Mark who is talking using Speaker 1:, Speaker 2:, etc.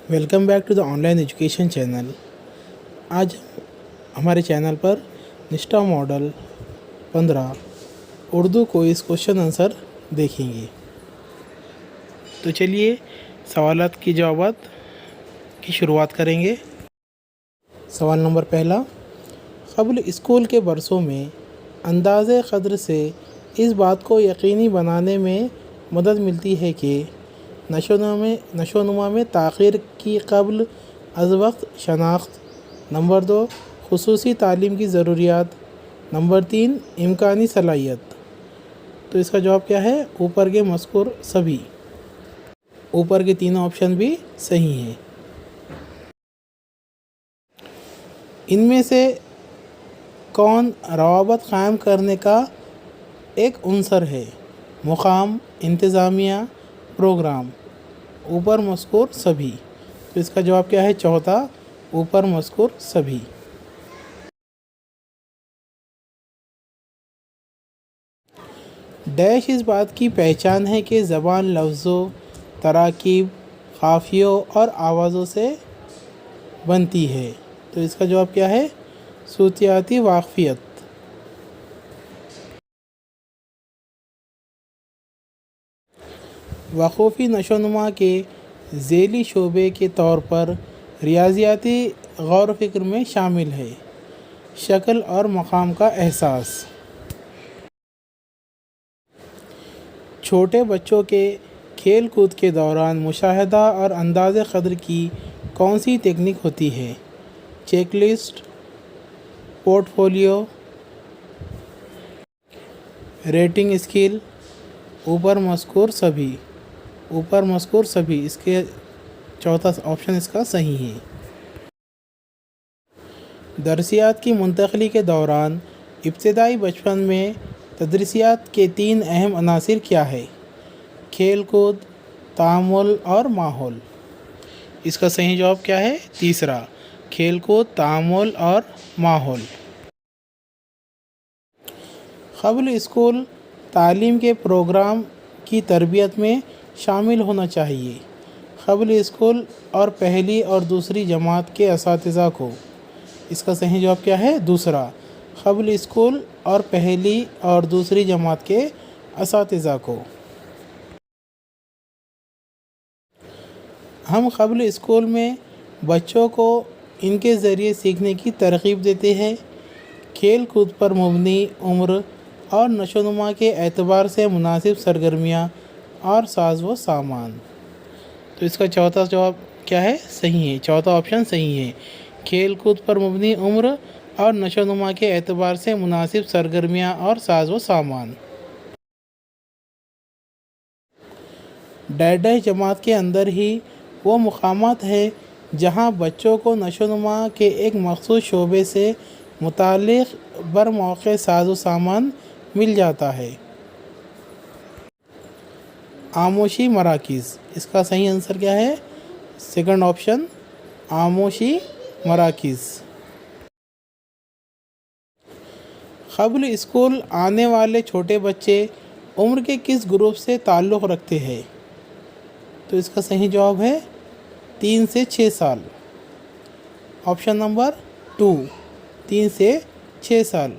Speaker 1: Welcome back to the online education channel. आज हमारे channel पर Nishtha model 15 Urdu quiz question answer देखेंगे। तो चलिए सवालात की जवाबात की शुरुआत करेंगे। सवाल नंबर पहला, क़ब्ल स्कूल के बरसों में अंदाज़े क़द्र से इस बात को यकीनी बनाने में मदद मिलती है कि नशोनुमा में ताख़ीर की क़ब्ल अज़ वक्त शनाख्त। नंबर 2, ख़ुसूसी तालीम की ज़रूरियात। नंबर 3, इम्कानी सलाहियत। तो इसका जवाब क्या है? ऊपर के मज़कूर सभी। ऊपर के तीनों ऑप्शन भी सही हैं। इनमें से कौन रवाबत क़ायम करने का एक उनसर है? मुक़ाम, इंतज़ामिया, प्रोग्राम। ऊपर मज़कूर सभी। तो इसका जवाब क्या है? चौथा, ऊपर मज़कूर सभी। डैश इस बात की पहचान है कि ज़बान लफ्ज़ों, तराकीब, काफ़ियों और आवाज़ों से बनती है। तो इसका जवाब क्या है? सूतियाती वाक़फ़ियत। वक़ूफ़ी नशोनुमा के ज़ैली शोबे के तौर पर रियाज़ियाती गौर फ़िक्र में शामिल है। शक्ल और मकाम का एहसास। छोटे बच्चों के खेल कूद के दौरान मुशाहदा और अंदाज़े क़द्र की कौन सी टेक्निक होती है? Checklist, portfolio, rating scale. ऊपर मज़कूर सभी। ऊपर मज़कूर सभी। इसके चौथा ऑप्शन इसका सही है। दरसियात की मुंतक़ली के दौरान इब्तिदाई बचपन में तदरीसियात के 3 अहम अनासिर क्या है? खेल कूद, तामुल और माहौल। इसका सही जवाब क्या है? तीसरा, खेल कूद, तामुल और माहौल। क़ब्ल स्कूल तालीम के प्रोग्राम की तरबियत में शामिल होना चाहिए। क़ब्ल स्कूल और पहली और दूसरी जमात के असातिज़ा को। इसका सही जवाब क्या है? दूसरा, क़ब्ल स्कूल और पहली और दूसरी जमात के असातिज़ा को। हम क़ब्ल स्कूल में बच्चों को इनके ज़रिए सीखने की तरग़ीब देते हैं। खेल कूद पर मबनी उम्र और नशोनुमा के एतबार से मुनासिब सरगर्मियाँ और साज़ व सामान। तो इसका चौथा जवाब क्या है? सही है। चौथा ऑप्शन सही है। खेल कूद पर मबनी उम्र और नशोनुमा के एतबार से मुनासिब सरगर्मियाँ और साज़ व सामान। डैश जमात के अंदर ही वो मुकामात है जहाँ बच्चों को नशोनुमा के एक मख़सूस शोबे से मुताल्लिक़ बरमौक़े साज़ व सामान मिल जाता है। आमोशी मराकिज़। इसका सही आंसर क्या है? सेकंड ऑप्शन, आमोशी मराकिज़। क़ब्ल स्कूल आने वाले छोटे बच्चे उम्र के किस ग्रुप से ताल्लुक़ रखते हैं? तो इसका सही जवाब है 3 से 6 साल। ऑप्शन नंबर 2, 3 से 6 साल।